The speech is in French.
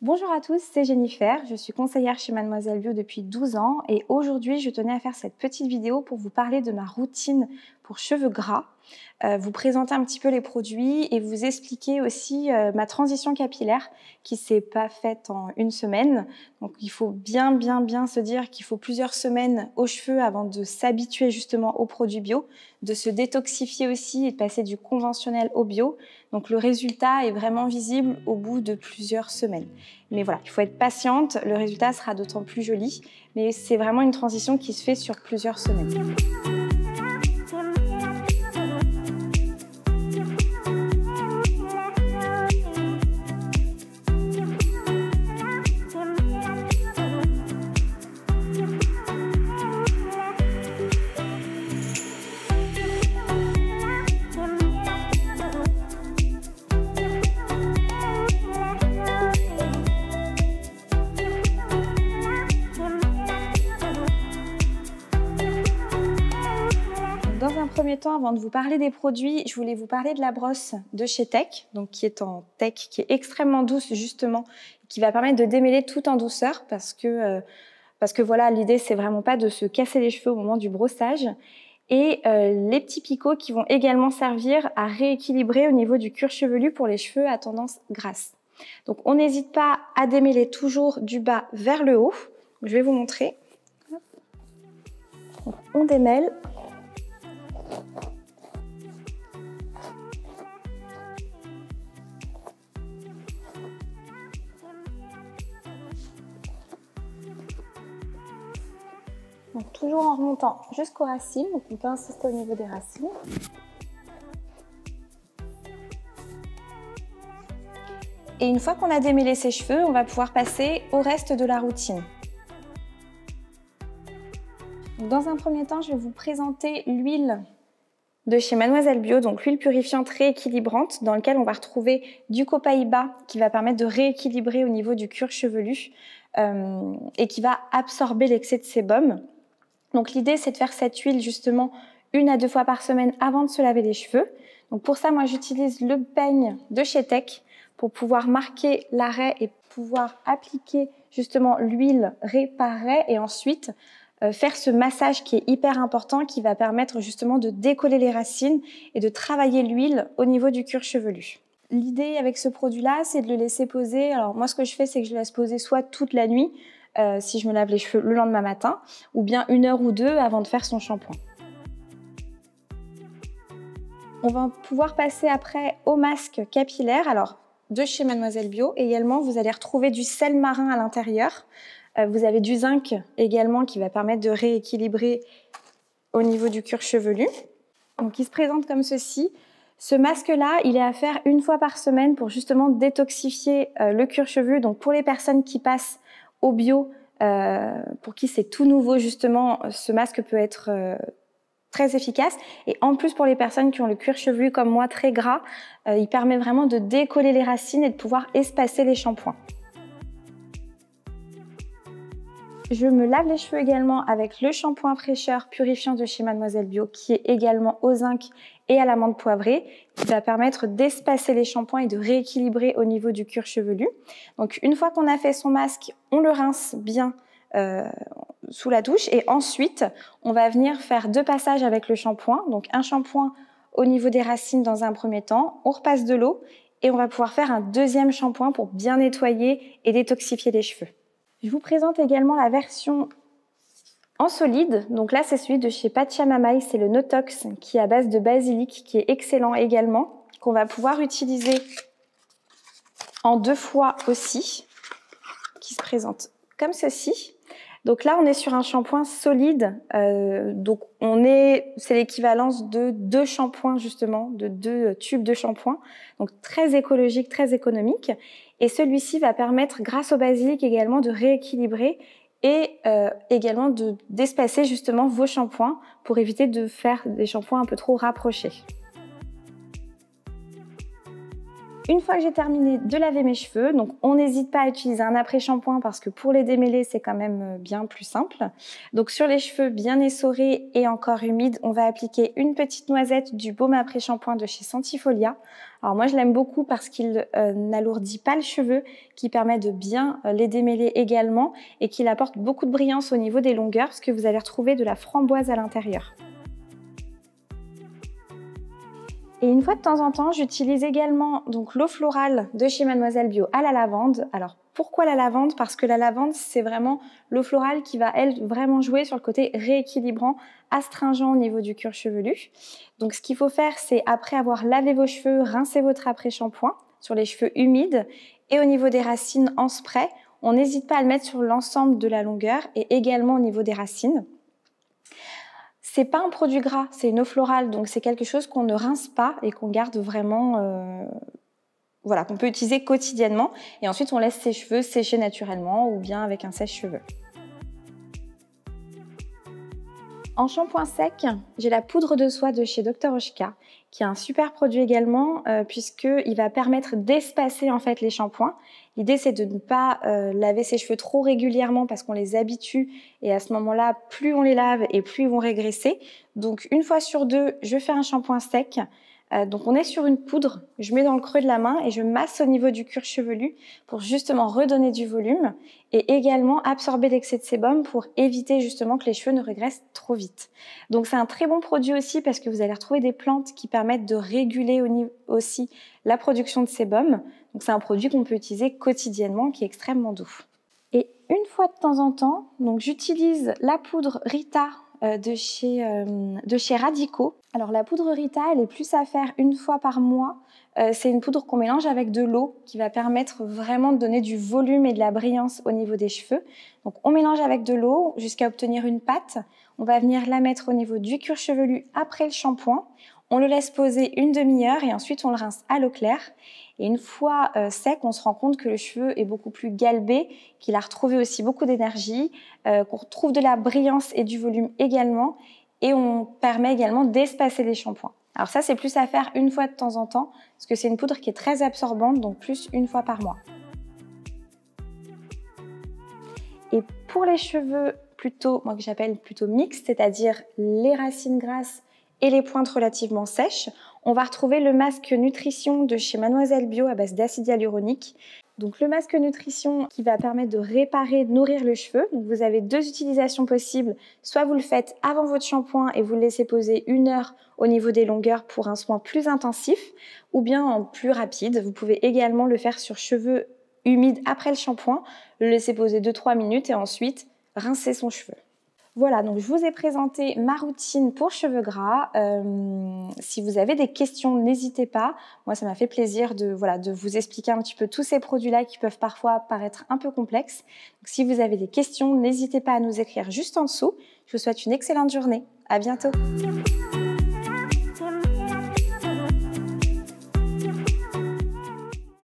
Bonjour à tous, c'est Jennifer, je suis conseillère chez Mademoiselle Bio depuis 12 ans et aujourd'hui je tenais à faire cette petite vidéo pour vous parler de ma routine pour cheveux gras, vous présenter un petit peu les produits et vous expliquer aussi ma transition capillaire qui ne s'est pas faite en une semaine. Donc il faut bien se dire qu'il faut plusieurs semaines aux cheveux avant de s'habituer justement aux produits bio, de se détoxifier aussi et de passer du conventionnel au bio. Donc le résultat est vraiment visible au bout de plusieurs semaines. Mais voilà, il faut être patiente, le résultat sera d'autant plus joli, mais c'est vraiment une transition qui se fait sur plusieurs semaines. Dans un premier temps, avant de vous parler des produits, je voulais vous parler de la brosse de chez Tech, donc qui est en Tech, qui est extrêmement douce justement, qui va permettre de démêler tout en douceur parce que voilà, l'idée c'est vraiment pas de se casser les cheveux au moment du brossage. Et les petits picots qui vont également servir à rééquilibrer au niveau du cuir chevelu pour les cheveux à tendance grasse. Donc on n'hésite pas à démêler toujours du bas vers le haut. Je vais vous montrer. Donc, on démêle. Donc, toujours en remontant jusqu'aux racines, donc on peut insister au niveau des racines. Et une fois qu'on a démêlé ses cheveux, on va pouvoir passer au reste de la routine. Donc, dans un premier temps, je vais vous présenter l'huile de chez Mademoiselle Bio, donc l'huile purifiante rééquilibrante dans laquelle on va retrouver du copaïba qui va permettre de rééquilibrer au niveau du cuir chevelu et qui va absorber l'excès de sébum. Donc l'idée c'est de faire cette huile justement 1 à 2 fois par semaine avant de se laver les cheveux. Donc pour ça moi j'utilise le peigne de chez Tech pour pouvoir marquer l'arrêt et pouvoir appliquer justement l'huile réparée et ensuite faire ce massage qui est hyper important qui va permettre justement de décoller les racines et de travailler l'huile au niveau du cuir chevelu. L'idée avec ce produit-là, c'est de le laisser poser. Alors moi ce que je fais, c'est que je le laisse poser soit toute la nuit, si je me lave les cheveux le lendemain matin, ou bien 1 heure ou 2 avant de faire son shampoing. On va pouvoir passer après au masque capillaire, alors de chez Mademoiselle Bio. Également, vous allez retrouver du sel marin à l'intérieur. Vous avez du zinc également qui va permettre de rééquilibrer au niveau du cuir chevelu. Donc il se présente comme ceci. Ce masque-là, il est à faire 1 fois par semaine pour justement détoxifier le cuir chevelu. Donc pour les personnes qui passent au bio, pour qui c'est tout nouveau justement, ce masque peut être très efficace. Et en plus pour les personnes qui ont le cuir chevelu comme moi très gras, il permet vraiment de décoller les racines et de pouvoir espacer les shampoings. Je me lave les cheveux également avec le shampoing fraîcheur purifiant de chez Mademoiselle Bio qui est également au zinc et à l'amande poivrée qui va permettre d'espacer les shampoings et de rééquilibrer au niveau du cuir chevelu. Donc une fois qu'on a fait son masque, on le rince bien sous la douche et ensuite on va venir faire 2 passages avec le shampoing. Donc un shampoing au niveau des racines dans un premier temps, on repasse de l'eau et on va pouvoir faire un 2e shampoing pour bien nettoyer et détoxifier les cheveux. Je vous présente également la version en solide. Donc là, c'est celui de chez Pachamamaï, c'est le Notox qui est à base de basilic, qui est excellent également, qu'on va pouvoir utiliser en 2 fois aussi, qui se présente comme ceci. Donc là, on est sur un shampoing solide, donc c'est l'équivalence de 2 shampoings justement, de 2 tubes de shampoing, donc très écologique, très économique. Et celui-ci va permettre, grâce au basilic également, de rééquilibrer et également d'espacer justement vos shampoings pour éviter de faire des shampoings un peu trop rapprochés. Une fois que j'ai terminé de laver mes cheveux, donc on n'hésite pas à utiliser un après-shampoing parce que pour les démêler, c'est quand même bien plus simple. Donc sur les cheveux bien essorés et encore humides, on va appliquer une petite noisette du baume après-shampoing de chez Sentifolia. Alors moi, je l'aime beaucoup parce qu'il n'alourdit pas le cheveu, qui permet de bien les démêler également et qu'il apporte beaucoup de brillance au niveau des longueurs parce que vous allez retrouver de la framboise à l'intérieur. Et une fois de temps en temps, j'utilise également donc l'eau florale de chez Mademoiselle Bio à la lavande. Alors pourquoi la lavande? Parce que la lavande, c'est vraiment l'eau florale qui va, elle, vraiment jouer sur le côté rééquilibrant, astringent au niveau du cuir chevelu. Donc ce qu'il faut faire, c'est après avoir lavé vos cheveux, rincer votre après-shampoing sur les cheveux humides et au niveau des racines en spray. On n'hésite pas à le mettre sur l'ensemble de la longueur et également au niveau des racines. C'est pas un produit gras, c'est une eau florale, donc c'est quelque chose qu'on ne rince pas et qu'on garde vraiment, voilà, qu'on peut utiliser quotidiennement. Et ensuite, on laisse ses cheveux sécher naturellement ou bien avec un sèche-cheveux. En shampoing sec, j'ai la poudre de soie de chez Dr. Oshka, qui est un super produit également, puisqu'il va permettre d'espacer en fait les shampoings. L'idée, c'est de ne pas laver ses cheveux trop régulièrement parce qu'on les habitue et à ce moment-là, plus on les lave et plus ils vont régresser. Donc, une fois sur deux, je fais un shampoing sec. Donc, on est sur une poudre, je mets dans le creux de la main et je masse au niveau du cuir chevelu pour justement redonner du volume et également absorber l'excès de sébum pour éviter justement que les cheveux ne régressent trop vite. Donc, c'est un très bon produit aussi parce que vous allez retrouver des plantes qui permettent de réguler aussi la production de sébum. Donc, c'est un produit qu'on peut utiliser quotidiennement qui est extrêmement doux. Et une fois de temps en temps, donc j'utilise la poudre Rita de chez Radico. Alors la poudre Rita, elle est plus à faire une fois par mois. C'est une poudre qu'on mélange avec de l'eau qui va permettre vraiment de donner du volume et de la brillance au niveau des cheveux. Donc on mélange avec de l'eau jusqu'à obtenir une pâte. On va venir la mettre au niveau du cuir chevelu après le shampoing. On le laisse poser une demi-heure et ensuite on le rince à l'eau claire. Et une fois sec, on se rend compte que le cheveu est beaucoup plus galbé, qu'il a retrouvé aussi beaucoup d'énergie, qu'on retrouve de la brillance et du volume également. Et on permet également d'espacer les shampoings. Alors ça, c'est plus à faire une fois de temps en temps, parce que c'est une poudre qui est très absorbante, donc plus une fois par mois. Et pour les cheveux plutôt, moi que j'appelle plutôt mixtes, c'est-à-dire les racines grasses et les pointes relativement sèches, on va retrouver le masque nutrition de chez Mademoiselle Bio à base d'acide hyaluronique. Donc le masque nutrition qui va permettre de réparer, de nourrir le cheveu. Donc vous avez deux utilisations possibles. Soit vous le faites avant votre shampoing et vous le laissez poser 1 heure au niveau des longueurs pour un soin plus intensif, ou bien en plus rapide. Vous pouvez également le faire sur cheveux humides après le shampoing, le laisser poser 2-3 minutes et ensuite rincer son cheveu. Voilà, donc je vous ai présenté ma routine pour cheveux gras. Si vous avez des questions, n'hésitez pas. Moi, ça m'a fait plaisir de vous expliquer un petit peu tous ces produits-là qui peuvent parfois paraître un peu complexes. Donc, si vous avez des questions, n'hésitez pas à nous écrire juste en dessous. Je vous souhaite une excellente journée. À bientôt.